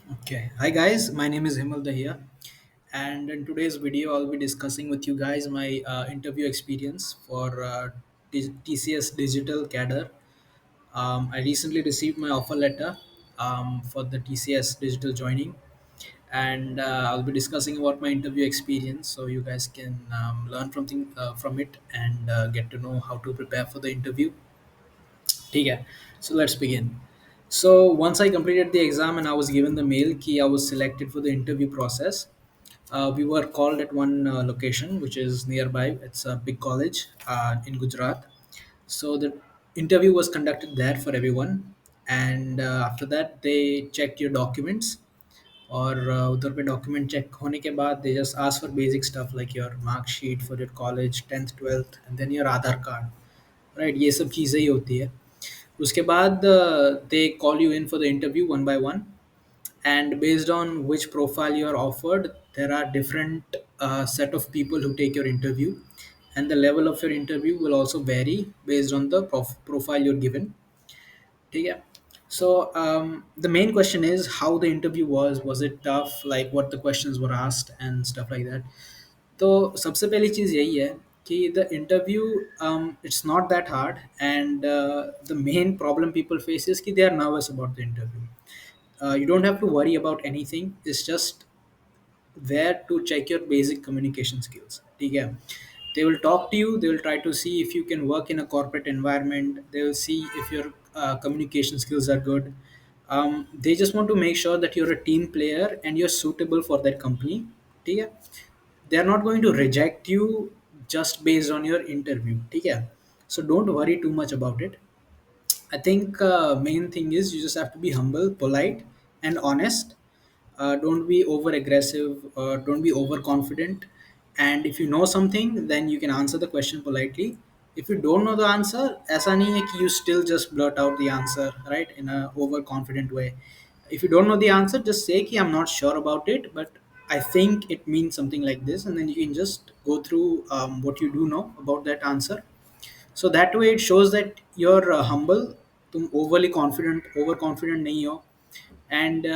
Okay. Hi guys, my name is Himal Dahiya, and in today's video I'll be discussing with you guys my interview experience for TCS Digital Cadre. I recently received my offer letter for the TCS Digital joining, and I'll be discussing about my interview experience so you guys can learn from it and get to know how to prepare for the interview. ठीक है. So let's begin. So once I completed the exam and I was given the mail key, I was selected for the interview process. We were called at one location which is nearby. It's a big college in Gujarat. So the interview was conducted there for everyone, and after that they checked your documents. और उधर पे document check होने के बाद they just ask for basic stuff like your marksheet for your college 10th 12th and then your Aadhaar card, right? ये सब चीज़ें ही होती है. उसके बाद they call you in for the interview one by one, and based on which profile you are offered, there are different set of people who take your interview, and the level of your interview will also vary based on the profile you're given. ठीक है. So the main question is how the interview was it tough, like what the questions were asked and stuff like that. तो सबसे पहली चीज़ यही है कि the interview it's not that hard, and the main problem people face is कि they are nervous about the interview. You don't have to worry about anything. It's just there to check your basic communication skills. ठीक है. They will talk to you. They will try to see if you can work in a corporate environment. They will see if your communication skills are good. They just want to make sure that you're a team player and you're suitable for that company. ठीक है. They are not going to reject you just based on your interview. ठीक है. So don't worry too much about it. I think main thing is you just have to be humble, polite, and honest. Don't be over aggressive. Don't be overconfident. And if you know something, then you can answer the question politely. If you don't know the answer, ऐसा नहीं है कि you still just blurt out the answer, right, in a overconfident way. If you don't know the answer, just say कि I'm not sure about it, but I think it means something like this, and then you can just go through what you do know about that answer. So that way it shows that you're humble, तुम overly confident over confident नहीं हो, and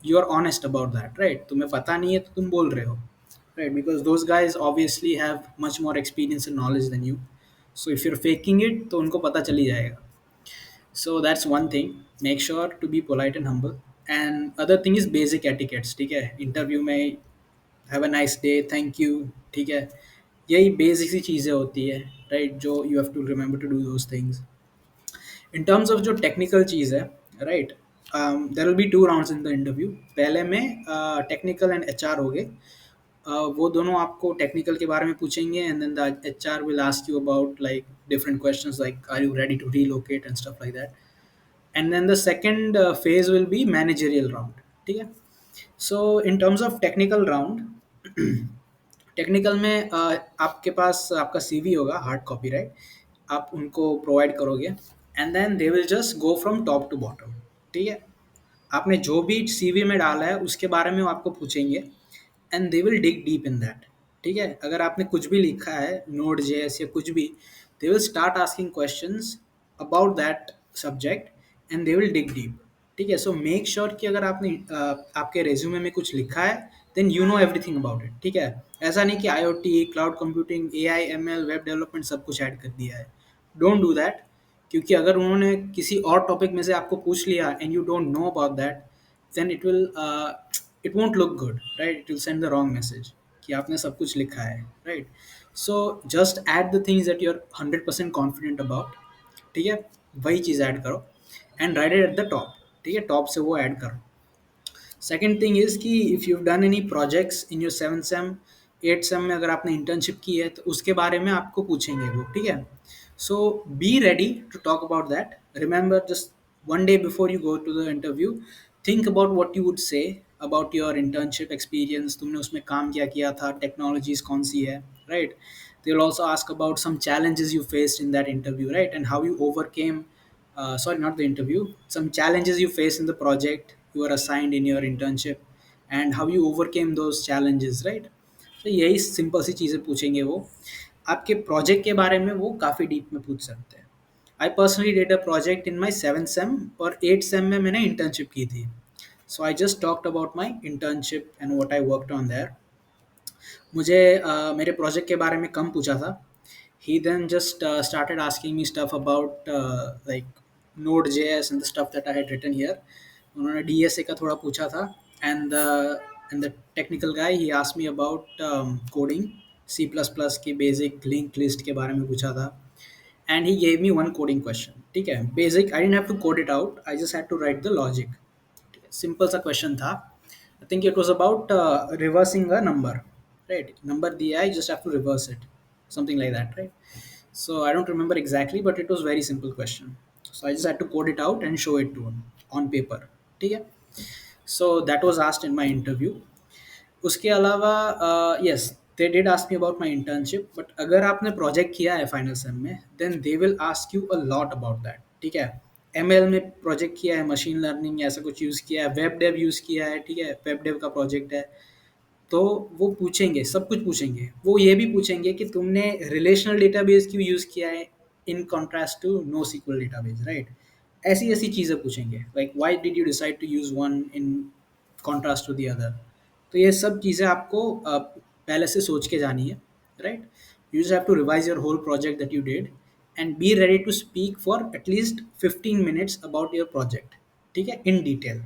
you are honest about that, right? तुम्हें पता नहीं है तो तुम बोल रहे हो, right? Because those guys obviously have much more experience and knowledge than you. So if you're faking it तो उनको पता चल ही जाएगा. So that's one thing. Make sure to be polite and humble. And other thing is basic etiquettes. ठीक है, interview में have a nice day, thank you. ठीक है, यही बेसिक सी चीज़ें होती है, राइट, जो you have to remember to do those things. In terms of जो टेक्निकल चीज़ है, right, there will be two rounds in the interview. पहले में टेक्निकल एंड एच आर हो गए. वो दोनों आपको टेक्निकल के बारे में पूछेंगे, and then the H R will ask you about like different questions like are you ready to relocate and stuff like that. And then the second phase will be managerial round. ठीक है. So in terms of technical round, technical में आपके पास आपका CV होगा, hard copy, right? आप उनको provide करोगे, and then they will just go from top to bottom. ठीक है. आपने जो भी सीवी में डाला है उसके बारे में वो आपको पूछेंगे, and they will dig deep in that. ठीक है. अगर आपने कुछ भी लिखा है नोट जेएस या कुछ भी, they will start asking questions about that subject, and they will dig deep. ठीक है. सो मेक श्योर कि अगर आपने आपके रेज्यूमे में कुछ लिखा है, then you know everything about it. ठीक है. ऐसा नहीं कि IoT, cloud computing, AI, ML, web development सब कुछ ऐड कर दिया है. Don't do that. क्योंकि अगर उन्होंने किसी और टॉपिक में से आपको पूछ लिया and you don't know about that, then it won't look good, right? It will send the wrong message कि आपने सब कुछ लिखा है, राइट? So just add the things that you are 100% confident about. ठीक है. वही चीज़ ऐड करो and write it at the top. ठीक है. टॉप से वो ऐड करो. सेकेंड थिंग इज़ कि if you done any projects in your 7th same, 8th same में अगर आपने इंटर्नशिप की है तो उसके बारे में आपको पूछेंगे वो. ठीक है. So be ready to talk about that. Remember, just one day before you go to the interview, think about what you would say about your internship experience. तुमने उसमें काम क्या किया था, टेक्नोलॉजीज कौन सी है, right? They will also ask about some challenges you faced in that interview, right, and how you overcame, sorry, not the interview, some challenges you faced in the project you were assigned in your internship, and how you overcame those challenges, right? तो यही simple सी चीज़ें पूछेंगे वो. आपके project के बारे में वो काफ़ी डीप में पूछ सकते हैं. I personally did a project in my 7th same, और 8th सेम में मैंने इंटर्नशिप की थी. So I just talked about my internship and what I worked on there. मुझे मेरे प्रोजेक्ट के बारे में कम पूछा था. He then just started asking me stuff about like Node.js and the stuff that I had written here. उन्होंने DSA का थोड़ा पूछा था. and the and the technical guy he asked me about coding. C++ की basic linked list के बारे में पूछा था. And he gave me one coding question. ठीक है, basic. I didn't have to code it out. I just had to write the logic. Simple सा question था. I think it was about reversing a number. Right, number दिया है, just have to reverse it, something like that, right. So I don't remember exactly, but it was very simple question. So I just had to code it out and show it to him on paper. ठीक है. So that was asked in my interview. उसके अलावा yes, they did ask me about my internship. But अगर आपने project किया है final sem में, then they will ask you a lot about that. ठीक है. एमएल में प्रोजेक्ट किया है, मशीन लर्निंग ऐसा कुछ यूज़ किया है, वेब डेव यूज़ किया है. ठीक है, वेब डेव का प्रोजेक्ट है, तो वो पूछेंगे, सब कुछ पूछेंगे. वो ये भी पूछेंगे कि तुमने रिलेशनल डेटाबेस क्यों यूज़ किया है in contrast to NoSQL database, right. ऐसी ऐसी चीज़ें पूछेंगे, like why did you decide to use one in contrast to the other. तो ये सब चीज़ें आपको पहले से सोच के जानी है, right. You just have to revise your whole project that you did and be ready to speak for at least 15 minutes about your project. ठीक है, in detail.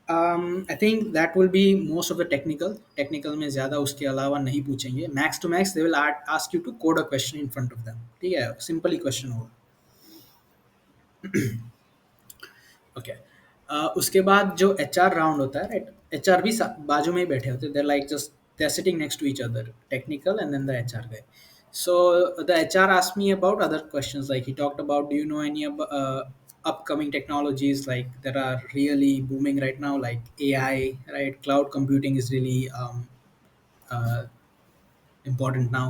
I think that will be most of the technical में ज़्यादा उसके अलावा नहीं पूछेंगे. Max to max they will ask you to code a question in front of them. ठीक है, सिंपल ही क्वेश्चन होगा. ओके. उसके बाद जो एचआर राउंड होता है, राइट. एचआर भी बाजू में ही बैठे होते हैं. They like just they are sitting next to each other, technical and then the HR guy. So the HR asked me about other questions, like he talked about, do you know any upcoming technologies like that are really booming right now, like AI, right? Cloud computing is really uh, important now.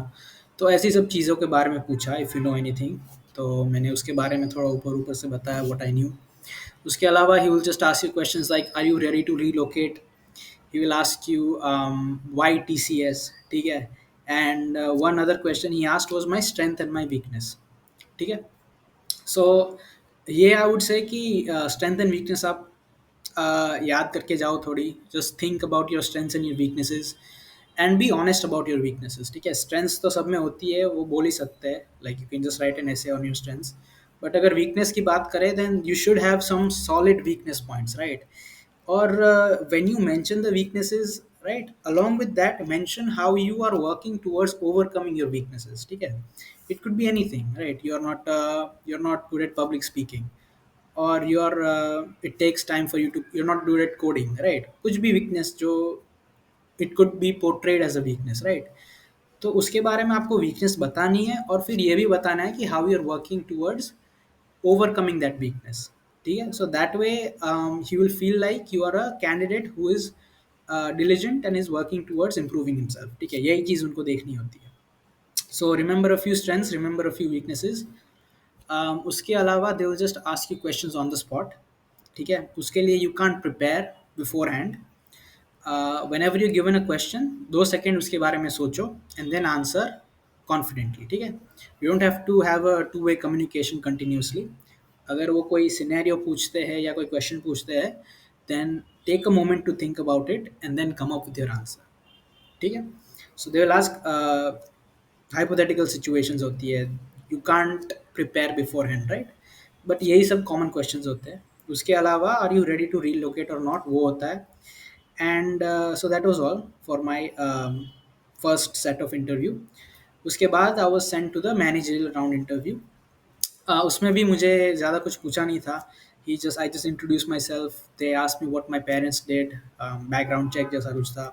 तो ऐसी सब चीज़ों के बारे में पूछा, if you know anything. तो मैंने उसके बारे में थोड़ा ऊपर ऊपर से बताया व्हाट आई न्यू. उसके अलावा he will just ask you questions like, are you ready to relocate. he will ask you why TCS. ठीक है. And one other question he asked was my strength and my weakness. ठीक है. सो ये I would say कि strength and weakness आप याद करके जाओ थोड़ी. Just think about your strengths and your weaknesses and be honest about your weaknesses. ठीक है, स्ट्रेंथ्स तो सब में होती है, वो बोल ही सकते हैं, like you can just write an essay on your strengths. But अगर वीकनेस की बात करें, then you should have some solid weakness points, right. Or when you mention the weaknesses, right, along with that mention how you are working towards overcoming your weaknesses. ठीक है, it could be anything, right. You're not good at public speaking, or it takes time for you to, you're not good at coding, right. कुछ भी weakness जो it could be portrayed as a weakness, right. तो उसके बारे में आपको weakness बतानी है और फिर ये भी बताना है कि how you are working towards overcoming that weakness. ठीक है, so that way he will feel like you are a candidate who is diligent and is working towards improving himself. ठीक है, यही चीज़ उनको देखनी होती है. So remember a few strengths, remember a few weaknesses. उसके अलावा they will just ask you questions on the spot. ठीक है, उसके लिए you can't prepare beforehand. Whenever you're given a question, 2 second उसके बारे में सोचो and then answer confidently. ठीक है, you don't have to have a two-way communication continuously. अगर वो कोई सिनेरियो पूछते हैं या कोई क्वेश्चन पूछते हैं, then take a moment to think about it and then come up with your answer. ठीक है. So they will ask hypothetical situations होती है, you can't prepare beforehand, right. But यही सब कॉमन क्वेश्चंस होते हैं. उसके अलावा are you ready to relocate और नॉट, वो होता है. And so that was all for my first set of interview. उसके बाद I was sent to the managerial round interview. उसमें भी मुझे ज़्यादा कुछ पूछा नहीं था. I just introduced myself. They asked me what my parents did, background check जैसा कुछ था.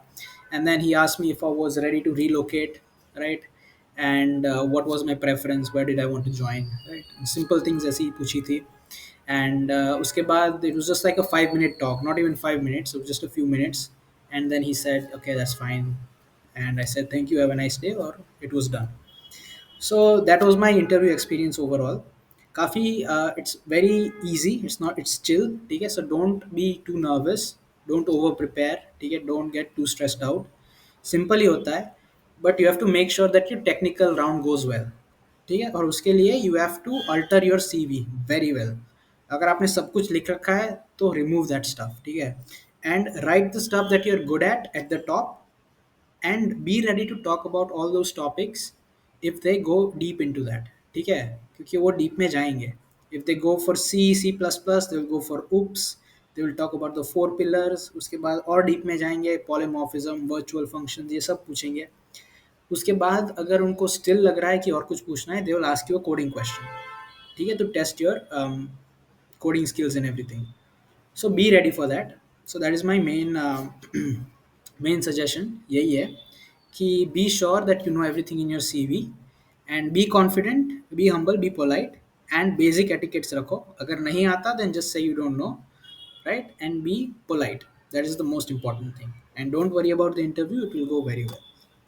And then he asked me if I was ready to relocate, right? And what was my preference, where did I want to join, right? Simple things ऐसी ही पूछी थी. And उसके बाद it was just like a 5 minute talk, not even 5 minutes, it was just a few minutes. And then he said, okay, that's fine. And I said, thank you, have a nice day, or it was done. So that was my interview experience overall. काफ़ी it's very easy, it's chill. ठीक है, so don't be too nervous, don't over prepare. ठीक है, don't get too stressed out. Simple ही होता है, but you have to make sure that your technical round goes well. ठीक है, और उसके लिए you have to alter your CV very well. अगर आपने सब कुछ लिख रखा है तो रिमूव दैट स्टफ, ठीक है, and write the stuff that you are good at the top, and be ready to talk about all those topics if they go deep into that, ठीक है, क्योंकि वो डीप में जाएंगे. If they go for C plus plus, they will go for OOPs, they will talk about the four pillars. उसके बाद और डीप में जाएंगे, पॉलीमॉर्फिज्म, वर्चुअल फंक्शन, ये सब पूछेंगे. उसके बाद अगर उनको स्टिल लग रहा है कि और कुछ पूछना है, they will ask you a coding question, ठीक है, to test your coding skills and everything. So be ready for that. So that is my main main suggestion यही है कि be sure that you know everything in your CV, and be confident, be humble, be polite, and basic etiquettes रखो. अगर नहीं आता then just say you don't know, right, and be polite. That is the most important thing, and don't worry about the interview, it will go very well.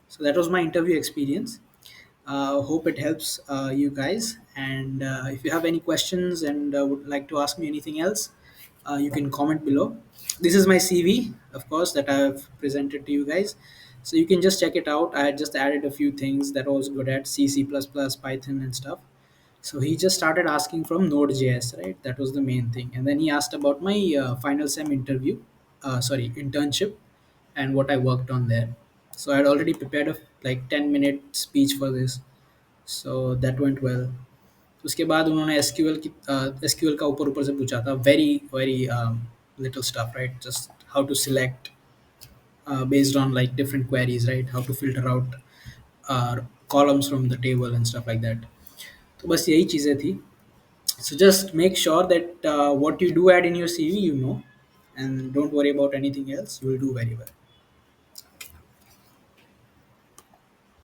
So that was my interview experience. Hope it helps you guys. And if you have any questions and would like to ask me anything else, you can comment below. This is my CV, of course, that I have presented to you guys. So you can just check it out. I had just added a few things that I was good at, C, Python, and stuff. So he just started asking from Node.js, right? That was the main thing. And then he asked about my final sem interview, internship, and what I worked on there. So I had already prepared a like 10-minute speech for this. So that went well. उसके बाद उन्होंने SQL का ऊपर ऊपर से पूछा था, very very little stuff, right, just how to select based on like different queries, right, how to filter out columns from the table and stuff like that. तो बस यही चीज़ें थी. So just make sure that what you do add in your CV, you know, and don't worry about anything else. You will do very well.